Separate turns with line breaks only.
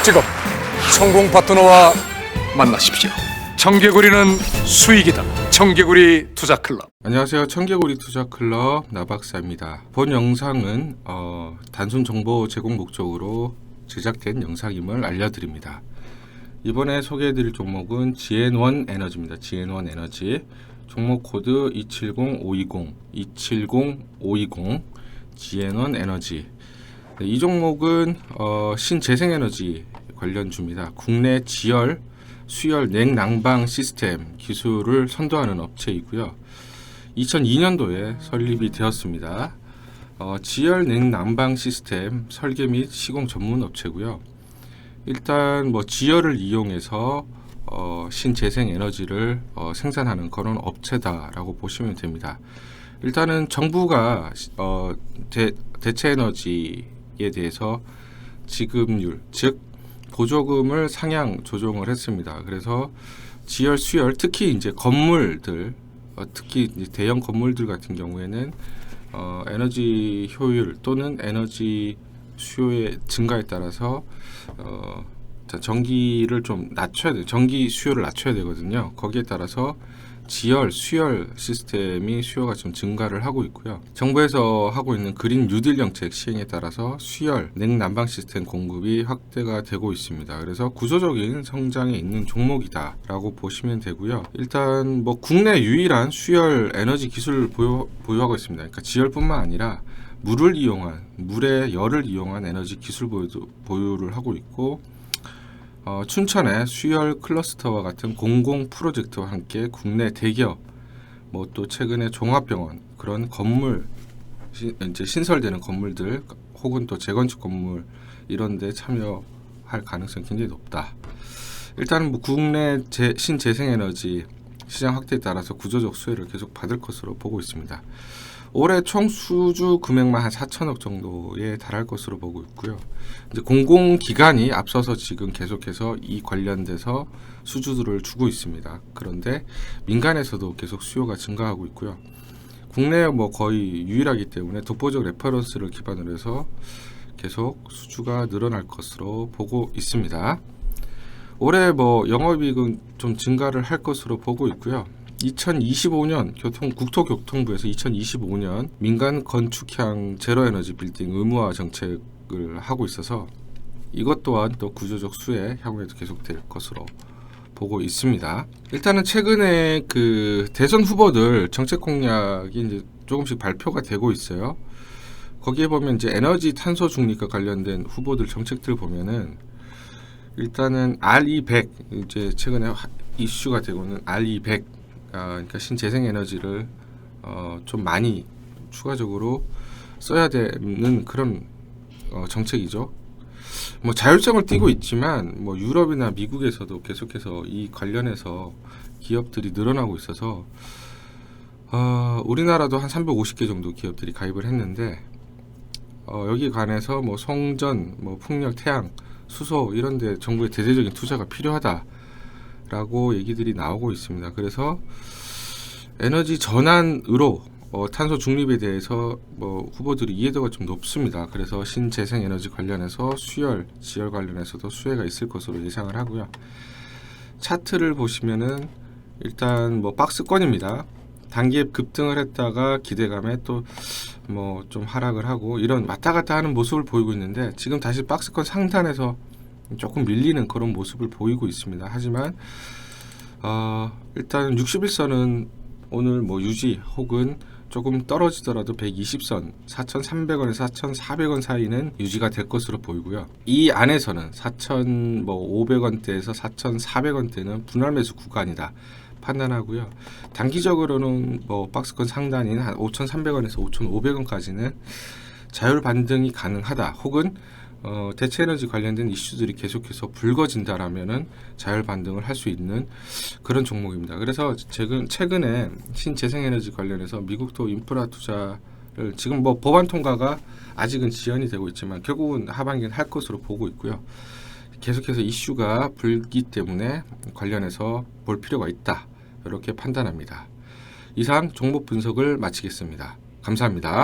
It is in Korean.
지금 성공 파트너와 만나십시오. 청개구리는 수익이다. 청개구리 투자클럽.
안녕하세요. 청개구리 투자클럽 나박사입니다. 본 영상은 단순 정보 제공 목적으로 제작된 영상임을 알려드립니다. 이번에 소개해드릴 종목은 GN1 에너지입니다. GN1 에너지 종목 코드 270520 270520 GN1 에너지. 이 종목은 신재생에너지 관련주입니다. 국내 지열, 수열 냉난방 시스템 기술을 선도하는 업체이고요. 2002년도에 설립이 되었습니다. 지열 냉난방 시스템 설계 및 시공 전문 업체고요. 일단 지열을 이용해서 신재생 에너지를 생산하는 그런 업체다라고 보시면 됩니다. 일단은 정부가 대체 에너지에 대해서 지급률, 즉 보조금을 상향 조정을 했습니다. 그래서 지열, 수열, 특히 이제 건물들, 특히 이제 대형 건물들 같은 경우에는 에너지 효율 또는 에너지 수요의 증가에 따라서 전기를 좀 낮춰야 돼, 전기 수요를 낮춰야 되거든요. 거기에 따라서 지열, 수열 시스템이 수요가 좀 증가를 하고 있고요. 정부에서 하고 있는 그린 뉴딜 정책 시행에 따라서 수열, 냉난방 시스템 공급이 확대가 되고 있습니다. 그래서 구조적인 성장에 있는 종목이다라고 보시면 되고요. 일단 국내 유일한 수열 에너지 기술을 보유하고 있습니다. 그러니까 지열뿐만 아니라 물의 열을 이용한 에너지 기술 보유를 하고 있고, 춘천의 수열 클러스터와 같은 공공 프로젝트와 함께 국내 대기업, 또 최근에 종합병원 그런 건물 이제 신설되는 건물들 혹은 또 재건축 건물 이런 데 참여할 가능성이 굉장히 높다. 일단은 국내 신재생에너지 시장 확대에 따라서 구조적 수혜를 계속 받을 것으로 보고 있습니다. 올해 총 수주 금액만 한 4천억 정도에 달할 것으로 보고 있고요. 이제 공공기관이 앞서서 지금 계속해서 이 관련돼서 수주들을 주고 있습니다. 그런데 민간에서도 계속 수요가 증가하고 있고요. 국내 거의 유일하기 때문에 독보적 레퍼런스를 기반으로 해서 계속 수주가 늘어날 것으로 보고 있습니다. 올해 영업이익은 좀 증가를 할 것으로 보고 있고요. 2025년 국토교통부에서 2025년 민간 건축형 제로에너지 빌딩 의무화 정책을 하고 있어서 이것 또한 또 구조적 수혜 향후에도 계속될 것으로 보고 있습니다. 일단은 최근에 그 대선 후보들 정책 공약이 이제 조금씩 발표가 되고 있어요. 거기에 보면 이제 에너지 탄소 중립과 관련된 후보들 정책들 보면은 일단은 RE100 이제 최근에 이슈가 되고 있는 RE100 그러니까 신재생 에너지를 좀 많이 추가적으로 써야 되는 그런 정책이죠. 자율성을 띠고 있지만 유럽이나 미국에서도 계속해서 이 관련해서 기업들이 늘어나고 있어서 우리나라도 한 350개 정도 기업들이 가입을 했는데 여기 관해서 송전, 풍력, 태양, 수소 이런 데 정부의 대대적인 투자가 필요하다 라고 얘기들이 나오고 있습니다. 그래서 에너지 전환으로 탄소 중립에 대해서 후보들이 이해도가 좀 높습니다. 그래서 신재생 에너지 관련해서 수열, 지열 관련해서도 수혜가 있을 것으로 예상을 하고요. 차트를 보시면은 일단 박스권입니다. 단기에 급등을 했다가 기대감에 또 좀 하락을 하고 이런 왔다 갔다 하는 모습을 보이고 있는데 지금 다시 박스권 상단에서 조금 밀리는 그런 모습을 보이고 있습니다. 하지만 일단 61선은 오늘 유지 혹은 조금 떨어지더라도 120선 4,300원에서 4,400원 사이는 유지가 될 것으로 보이고요. 이 안에서는 4,500원대에서 4,400원대는 분할 매수 구간이다 판단하고요. 단기적으로는 박스권 상단인 한 5,300원에서 5,500원까지는 자율 반등이 가능하다. 혹은 대체 에너지 관련된 이슈들이 계속해서 불거진다라면은 자율 반등을 할 수 있는 그런 종목입니다. 그래서 최근에 신재생 에너지 관련해서 미국도 인프라 투자를 지금 법안 통과가 아직은 지연이 되고 있지만 결국은 하반기는 할 것으로 보고 있고요. 계속해서 이슈가 불기 때문에 관련해서 볼 필요가 있다. 이렇게 판단합니다. 이상 종목 분석을 마치겠습니다. 감사합니다.